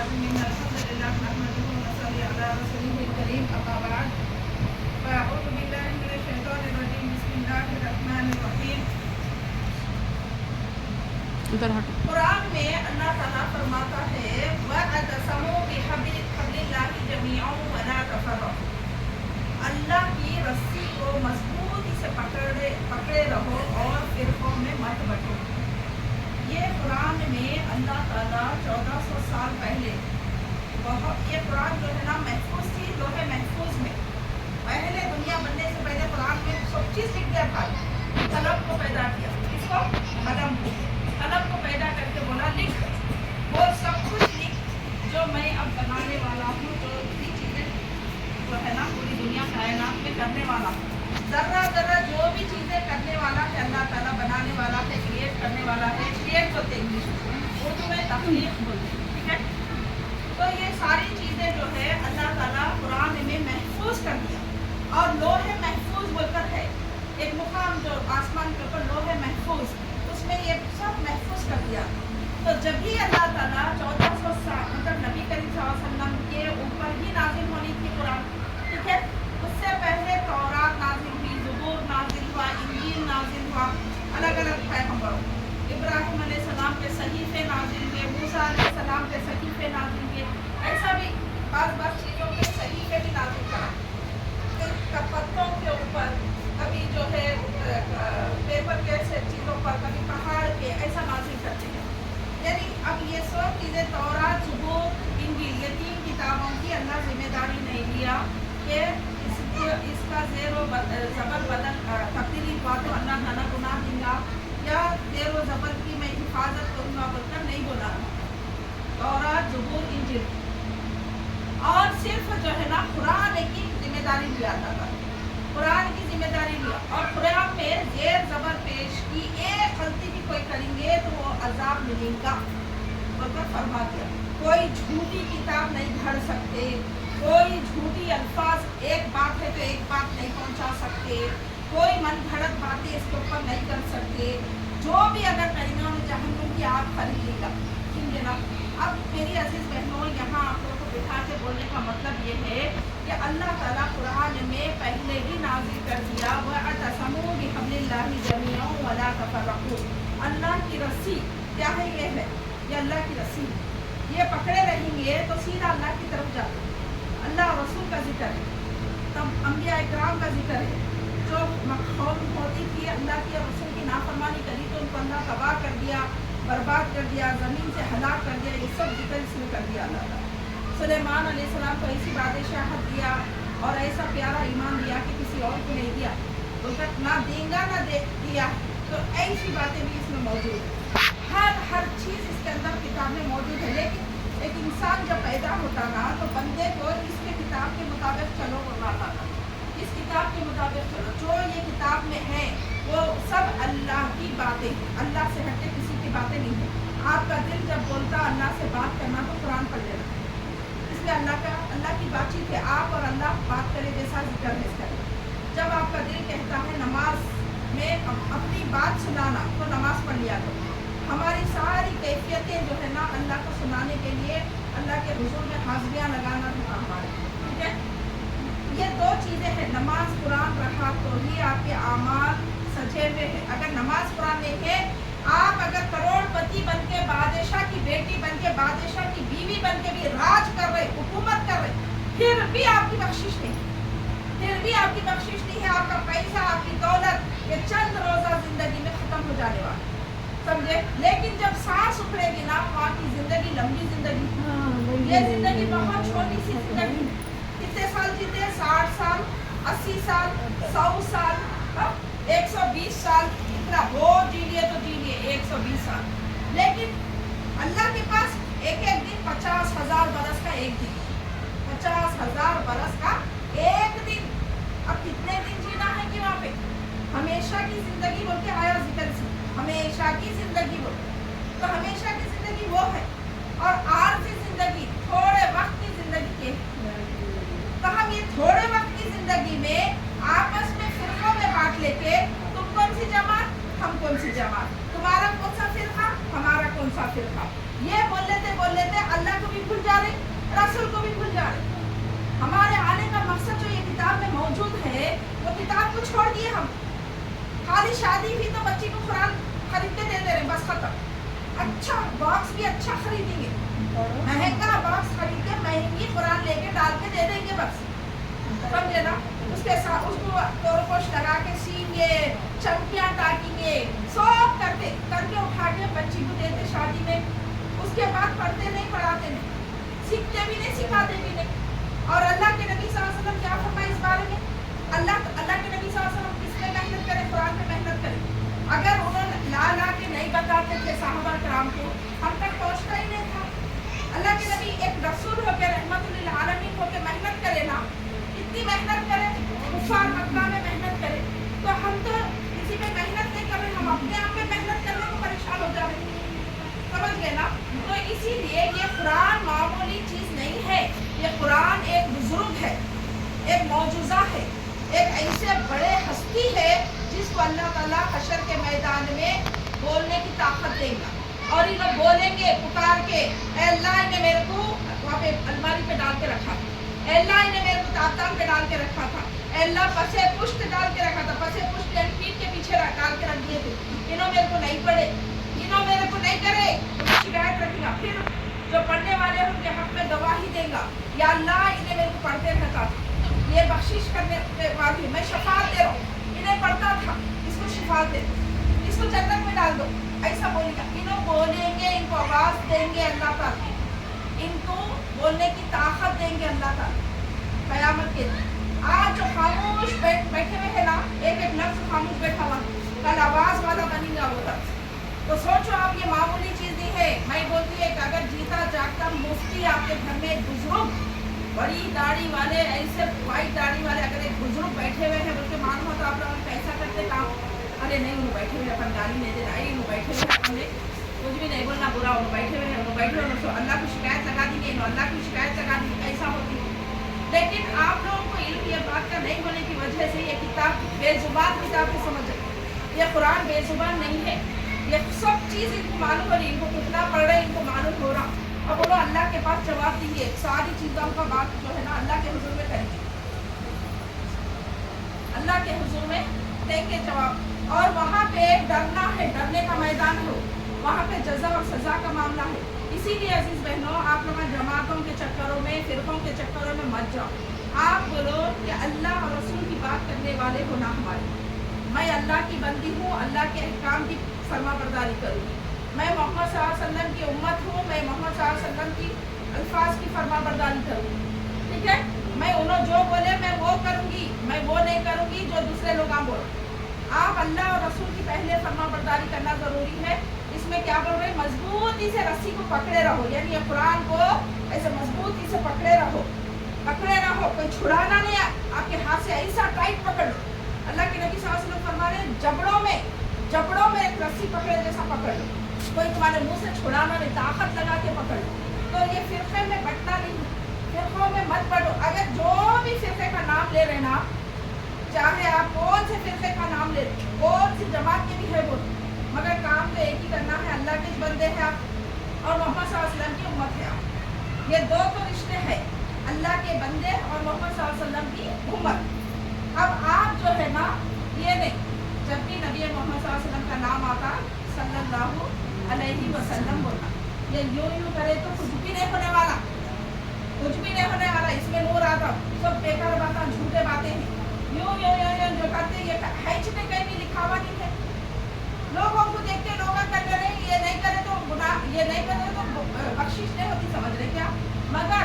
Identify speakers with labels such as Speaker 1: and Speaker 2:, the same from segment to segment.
Speaker 1: العظيم إن الحمد لله نحمده ونصلي على رسوله الكريم أما بعد فأعوذ بالله من الشيطان الرجيم بسم الله الرحمن الرحيم. قرآن میں اللہ تعالیٰ فرماتا ہے وَاعْتَصِمُوا بِحَبْلِ اللَّهِ جَمِيعًا وَلَا تَفَرَّقُوا، اللہ کی رسی کو مضبوطی سے پکڑے رہو اور فرقوں میں مت بٹو. یہ قرآن میں اللہ تعالیٰ 1400 سال پہلے یہ قرآن جو ہے نا محفوظ تھی لوح محفوظ میں. پہلے دنیا بننے سے پہلے قرآن میں سب چیز لکھ دیا تھا. قلم کو پیدا کیا، اس کو قلم کو قلم کو پیدا کر کے بولا لکھ، وہ سب کچھ لکھ جو میں اب بنانے والا ہوں، جو بھی چیزیں جو ہے نا پوری دنیا کائنات میں کرنے والا ہوں. ذرہ ذرہ جو بھی چیزیں کرنے والا ہے اللہ تعالیٰ، بنانے والا ہے، کریٹ کرنے والا ہے. کریٹ ہوتے انگلش اردو میں تخلیق بولتے ہیں، ٹھیک ہے. تو یہ ساری چیزیں جو ہے اللہ تعالیٰ قرآن میں محفوظ کر دیا. اور لوح محفوظ بول کر ہے ایک مقام جو آسمان کے اوپر لوح محفوظ، اس میں یہ سب محفوظ کر دیا. تو جب بھی اللہ تعالیٰ 1400 سال مطلب نبی کریم صلی اللہ علیہ وسلم کے اوپر ہی نازل ہونی تھی قرآن، ٹھیک ہے. اس سے پہلے تورات نازل ہوئی، زبور نازل ہوا، انجیل نازل ہوا، الگ الگ پیغمبروں. ابراہیم علیہ السلام کے صحیفے نازل ہوئے، موسیٰ علیہ السلام کے صحیفے نازل ہوئے. ایسا بھی بعض چیزوں کے صحیفے بھی نازل کرا، پتوں کے اوپر، کبھی جو ہے پیپر کے چیزوں پر، کبھی پہاڑ پہ، ایسا نازل کرتے ہیں. یعنی اب یہ سب چیزیں تورات، زبور، انجیل، یہ 3 کتابوں کی اللہ ذمہ داری نہیں لیا کہ اس کا زیر و زبر بدل تبدیلی ہوا تو اللہ تعالیٰ گناہ دیں گا یا زیر و زبر کی میں حفاظت کروں گا بول کر نہیں بولا. تورات، زبور، انجیل اور صرف جو ہے نا قرآن کی ذمہ داری لیا تھا، قرآن کی ذمہ داری لیا. اور قرآن میں زیر زبر پیش کی، ایک غلطی بھی کوئی کریں گے تو وہ عذاب ملے گا بول کر فرما دیا. کوئی جھوٹی کتاب نہیں گھڑ سکتے، کوئی جھوٹی الفاظ، ایک بات ہے تو ایک بات نہیں پہنچا سکتے، کوئی من گھڑت باتیں اس کے اوپر نہیں کر سکتے. جو بھی اگر کریں گے جہنم کی آگ خریدے گا. سمجھے نا. اب میری عزیز بہنوں، یہاں آپ لوگوں کو بٹھا کے بولنے کا مطلب یہ ہے کہ اللہ تعالیٰ قرآن میں پہلے ہی نازل کر دیا وَاعْتَصِمُوا بِحَبْلِ اللَّهِ جَمِيعًا وَلَا تَفَرَّقُوا. اللہ کی رسی کیا ہے؟ یہ ہے، یہ اللہ کی رسی. یہ پکڑے رہیں گے تو سیدھا اللہ کی طرف جاتے. اللہ رسول کا ذکر ہے، تب انبیاء اکرام کا ذکر ہے. جو قوم ہوتی تھی اللہ کی رسول کی نافرمانی کری تو ان کو اللہ تباہ کر دیا، برباد کر دیا، زمین سے ہلاک کر دیا. یہ سب ذکر اس میں کر دیا اللہ تعالیٰ. سلیمان علیہ السلام کو ایسی بادشاہت دیا اور ایسا پیارا ایمان دیا کہ کسی اور کو نہیں دیا، بول کر نہ دیں گا نہ دیا. تو ایسی باتیں بھی اس میں موجود ہیں. ہر چیز اس کے اندر کتاب میں موجود ہے. لیکن ایک انسان جب پیدا ہوتا نا تو بندے کو اس کے کتاب کے مطابق چلو بناتا تھا. اس کتاب کے مطابق چلو. جو یہ کتاب میں ہے وہ سب اللہ کی باتیں ہیں، اللہ سے ہٹ کے کسی کی باتیں نہیں ہیں. آپ کا دل جب بولتا اللہ سے بات کرنا تو قرآن پڑھ لینا. اس میں اللہ کی بات چیت ہے. آپ اور اللہ بات کرے جیسا ذکر ہے اس کا. جب آپ کا دل کہتا ہے نماز میں اپنی بات سنانا تو نماز پڑھ لیا کرو. ہماری ساری کیفیتیں جو ہے نا اللہ کو سنانے کے لیے اللہ کے حضور میں حاضریاں لگانا تھا ہمارے. ٹھیک ہے. یہ 2 چیزیں ہیں، نماز قرآن رہا تو ہی آپ کے اعمال سجے ہوئے ہیں. اگر نماز قرآن نہیں ہے، آپ اگر کروڑ پتی بن کے، بادشاہ کی بیٹی بن کے، بادشاہ کی بیوی بن کے بھی راج کر رہے، حکومت کر رہے، پھر بھی آپ کی بخشش نہیں، پھر بھی آپ کی بخشش نہیں ہے. آپ کا پیسہ، آپ کی دولت یہ چند روزہ زندگی میں ختم ہو جانے والا، سمجھے. لیکن جب سانس اکھڑے گی نا وہاں کی زندگی لمبی زندگی. یہ زندگی بہت چھوٹی سی زندگی. کتنے سال جیتے؟ 60 سال، 80 سال، 100 سال، 120 سال. اتنا بہت جی لیے تو جی لیے 120 سال. لیکن اللہ کے پاس ایک دن 50,000 برس کا ایک دن، 50,000 برس کا ایک دن. اب کتنے دن جینا ہے کہ وہاں پہ ہمیشہ کی زندگی بول کے آیا ذکر سے، ہمیشہ کی زندگی بول. تو ہمیشہ کی زندگی وہ ہے اور عارضی زندگی تھوڑے وقت کی زندگی کے. تو ہم یہ تھوڑے وقت کی زندگی میں آپس میں فرقوں میں بانٹ لے کے تم کون سی جماعت، ہم کون سی جماعت، تمہارا کون سا فرقہ، ہمارا کون سا فرقہ، یہ بول لیتے اللہ کو بھی بھول جاتے रसूल को भी भूल जा रहे। हमारे आने का मकसद जो ये किताब में मौजूद है, वो किताब को छोड़ दिए हम। खाली शादी भी तो बच्ची को कुरान खरीद के दे दे रहे, बस खत्म। अच्छा बॉक्स भी अच्छा खरीदेंगे, महंगा बॉक्स खरीद के महंगी कुरान लेके डाल के दे देंगे बस, समझे ना। उसके साथ उसको तोरपोश लगा के सीएंगे, चमकियाँ टाकेंगे, सब करके उठा के बच्ची को देते शादी में। उसके बाद पढ़ते नहीं, पढ़ाते नहीं, सीखते भी नहीं, सिखाते भी नहीं। और अल्लाह के नबी सल्लल्लाहु अलैहि वसल्लम क्या फरमाए इस बारे में? अल्लाह के नबी सल्लल्लाहु अलैहि वसल्लम किस पे मेहनत करें? कुरान पे मेहनत करें। अगर उन्होंने ला के नहीं बताते थे साहबा कराम को, हम तक पहुँचता ही नहीं था। अल्लाह के नबी एक रसूल होकर, रहमतुल लिल आलमीन होकर मेहनत करे ना, इतनी मेहनत करे, कुफार मक्का में मेहनत करे, तो हम तो किसी पे मेहनत नहीं कर रहे, हम अपने आप में मेहनत करने को परेशान हो जा रहे, समझ गए ना। तो इसीलिए ये कुरान मामूली चीज़ नहीं है, ये कुरान एक बुजुर्ग है, एक मौजूज़ा है, एक ऐसे बड़े हस्ती है जिसको अल्लाह ताला हशर के मैदान में बोलने की ताकत देगा। और ये लोग बोलेंगे पुकार के, ए अल्लाह ने मेरे को वहाँ पे अलमारी पे डाल के रखा था, ए अल्लाह ने मेरे को ताबतान पे डाल के रखा था, ए अल्लाह पसे पुष्ट डाल के रखा था, पसे पुष्ट पीठ के पीछे डाल के रख दिए थे, इन्हों मेरे को नहीं पढ़े, इन्हों मेरे को नहीं करे, तो शिकायत रखेगा। फिर जो पढ़ने वाले हैं उनके हक में गवाही देगा, या अल्लाह इन्हें मेरे को पढ़ते रहता था, ये बख्शिश करने के बाद भी मैं शफात दे रहा हूँ, इन्हें पढ़ता था, इसको शिफात दे, इसको जन्नत में डाल दो, ऐसा बोलेगा। इन्हों बोलेंगे, इनको आवाज़ देंगे अल्लाह ताला, इनको बोलने की ताकत देंगे अल्लाह ताला क़यामत के दिन। आज जो खामोश बैठे हुए हैं ना, एक लफ्ज़ खामोश बैठा हुआ, कल आवाज़ वाला बनेगा होता। तो सोचो आप, ये मामूली चीज़ नहीं है। मैं बोलती है कि अगर जीता जागता मुफ्ती आपके घर में एक बुजुर्ग, बड़ी दाढ़ी वाले, ऐसे वाइट दाढ़ी वाले अगर एक बुजुर्ग बैठे हुए हैं, बोलते मालूम हो तो आप लोग पैसा करते काम, अरे नहीं वो बैठे हुए अपन गाली नहीं दे रहा, वो बैठे हुए अपने कुछ भी नहीं बोलना बुरा, वो बैठे हुए हैं, वो बैठे हुए तो अल्लाह की शिकायत लगा दी गई, अल्लाह की शिकायत लगा दी, ऐसा होती है। लेकिन आप लोगों को इल्म ये बात का नहीं होने की वजह से ये किताब बेजुबान किताब को समझ रहे, ये कुरान बेजुबान नहीं है, ये सब चीज़ इनको मालूम हो रही, इनको कितना पढ़ रहे इनको मालूम हो रहा। अब बोलो अल्लाह के पास जवाब दीजिए, सारी चीज़ों का बात जो है ना अल्लाह के हुजूर में करेंगे, अल्लाह के हुजूर में देंगे जवाब। और वहाँ पे डरना है, डरने का मैदान हो, वहाँ पे जज़ा और सज़ा का मामला है। इसीलिए अजीज़ बहनों, आप लोग जमातों के चक्करों में, फ़िरक़ों के चक्करों में मत जाओ। आप बोलो कि अल्लाह और रसूल की बात करने वाले हो ना हमारे, मैं अल्लाह की बंदी हूँ, अल्लाह के अहकाम की फरमाबरदारी करूँगी, मैं मोहम्मद सल्लल्लाहु अलैहि वसल्लम की उम्मत हूँ, मैं मोहम्मद सल्लल्लाहु अलैहि वसल्लम की अल्फाज की फरमाबरदारी करूँगी, ठीक है। मैं उन्होंने जो बोले मैं वो करूँगी, मैं वो नहीं करूँगी जो दूसरे लोग आप बोलो। आप अल्लाह और रसूल की पहले फरमाबरदारी करना ज़रूरी है। इसमें क्या बोल रहे हैं? मजबूती से रस्सी को पकड़े रहो, यानी ये कुरान को ऐसे मजबूती से पकड़े रहो, कोई छुड़ाना नहीं, आपके हाथ से ऐसा टाइट पकड़ लो। अल्लाह के नबी सल्लल्लाहु अलैहि वसल्लम फरमा रहे हैं, जबड़ों में एक रस्सी पकड़े जैसा पकड़ लो, कोई तुम्हारे मुंह से छुड़ाना नहीं, ताकत लगा के पकड़ लो। तो ये फ़िरक़े में बंटना नहीं, फ़िरक़ों में मत बढ़ो। अगर जो भी फ़िरक़े का नाम ले रहे ना, चाहे आप कौन से फ़िरक़े का नाम ले, कौन सी जमात के भी है वो, मगर काम तो एक ही करना है, अल्लाह के बंदे हैं आप और मोहम्मद सल्लल्लाहु अलैहि वसल्लम की उम्मत है आप। ये दो तो रिश्ते हैं, अल्लाह के बंदे और मोहम्मद सल्लल्लाहु अलैहि वसल्लम की उम्मत। अब आप जो है ना, ये नहीं, जब भी नबी मोहम्मद सल्लल्लाहु अलैहि वसल्लम का नाम आता सल्लल्लाहु अलैहि वसल्लम बोलना, ये यूँ करे तो कुछ भी नहीं होने वाला, कुछ भी नहीं होने वाला। इसमें नूर आता, सब बेकार बातें, झूठे बातें हैं, यूँ जो करते ये हैचने कहीं भी लिखा हुआ नहीं है। लोगों को देखते लोग कर रहे, ये नहीं करे तो गुनाह, ये नहीं करे तो बख्शिश नहीं होती, समझ रहे क्या। मगर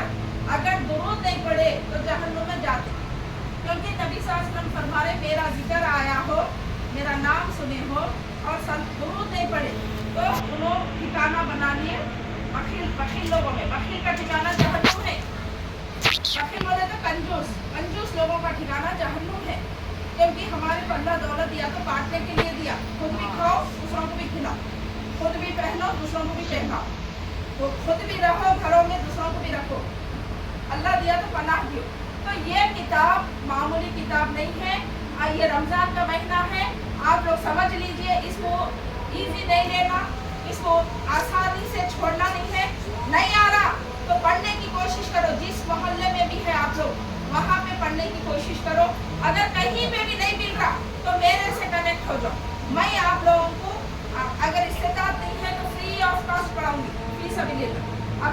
Speaker 1: अगर दुरूद नहीं पढ़े तो जहन्नुम में जाते, क्योंकि नबी सल्लल्लाहु अलैहि वसल्लम फरमा रहे, मेरा जिक्र आया हो, मेरा नाम सुने हो और दुरूद नहीं पढ़े तो उन्होंने ठिकाना बना लिए बखील लोगों में। बखील का ठिकाना जहन्नुम है। बखील बोले तो कंजूस लोगों का ठिकाना जहन्नुम है, क्योंकि हमारे को अल्लाह दौलत दिया तो बांटने के लिए दिया, खुद भी खाओ दूसरों को भी खिलाओ, खुद भी पहनो दूसरों को भी पहनाओ, तो खुद भी रहो घरों में, दूसरों को भी रखो, अल्लाह दिया तो पनाह दियो। तो ये किताब मामूली किताब नहीं है। ये रमज़ान का महीना है, आप लोग समझ लीजिए, इसको ईजी नहीं लेना, इसको आसानी से छोड़ना नहीं है। नहीं आ रहा तो पढ़ने की कोशिश करो,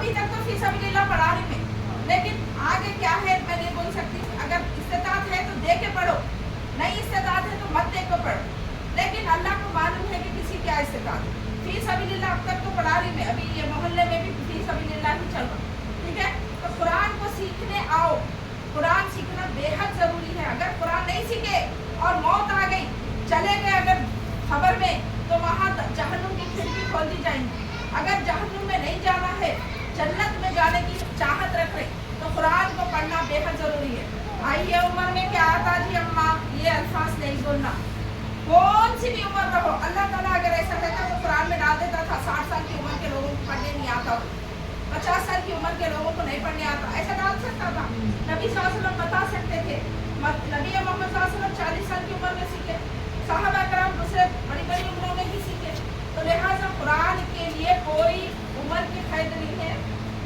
Speaker 1: अभी तक तो फी सबिलिल्लाह पढ़ा रही मैं, लेकिन आगे क्या है मैं नहीं बोल सकती। अगर इस्तेताअत है तो दे के पढ़ो, नहीं इस्तेताअत है तो मत दे के पढ़ो, लेकिन अल्लाह को मालूम है कि किसी क्या इस्तेताअत। फी सबिलिल्लाह अब तक तो पढ़ा रही मैं, अभी ये मोहल्ले में भी फी सबिलिल्लाह ही चल रहा, ठीक है। तो कुरान को सीखने आओ, कुरान सीखना बेहद ज़रूरी है। अगर कुरान नहीं सीखे और मौत आ गई, चले गए अगर खबर में, तो वहाँ जहन्नुम की खिड़की खोल दी जाएंगी। अगर जहन्नुम में नहीं जाना है, जन्नत में जाने की चाहत रख रहे, तो कुरान को पढ़ना बेहद ज़रूरी है। भाई ये उम्र में क्या आता जी अम्मा, ये अल्फाज नहीं बोलना, कौन सी भी उम्र रहो। अल्लाह ताला अगर ऐसा कहता तो कुरान में डाल देता था 60 साल की उम्र के लोगों को पढ़ने नहीं आता, 50 साल की उम्र के लोगों को नहीं पढ़ने आता, ऐसा डाल सकता था। नबी सल्लल्लाहु अलैहि वसल्लम बता सकते थे। नबी मोहम्मद सल्लल्लाहु अलैहि वसल्लम 40 साल की उम्र में सीखे, सहाबा कराम दूसरे बड़ी बड़ी उम्रों में ही सीखे। तो लिहाजा कुरान के लिए कोई उम्र की कैद नहीं है,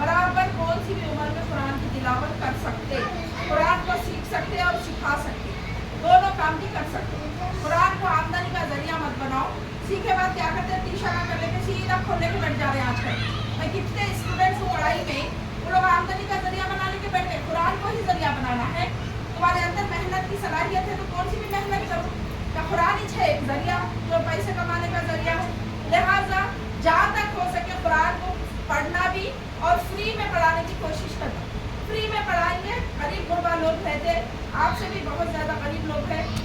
Speaker 1: बराबर कौन सी भी उम्र में कुरान की तिलावत कर सकते, कुरान को सीख सकते और सिखा सकते, दोनों काम भी कर सकते। कुरान को आमदनी का जरिया मत बनाओ। सीखे बाद क्या करते हैं, टी-शर्ट कर लेके सीधा खोलने के बैठ जा रहे हैं आजकल। मैं कितने स्टूडेंट्स को पढ़ाई में वो लोग आमदनी का जरिया बना लेके बैठ गए। कुरान को ही जरिया बनाना है, तुम्हारे अंदर मेहनत की सलाहियत है तो कौन सी भी मेहनत करो, क्या कुरान ही है एक जरिया जो पैसे कमाने का जरिया है। लिहाजा जहाँ तक हो सके कुरान को पढ़ना भी और फ्री में पढ़ाने की कोशिश करना। फ्री में पढ़ाएंगे, गरीब गुरबा लोग रहते, आपसे भी बहुत ज़्यादा गरीब लोग हैं,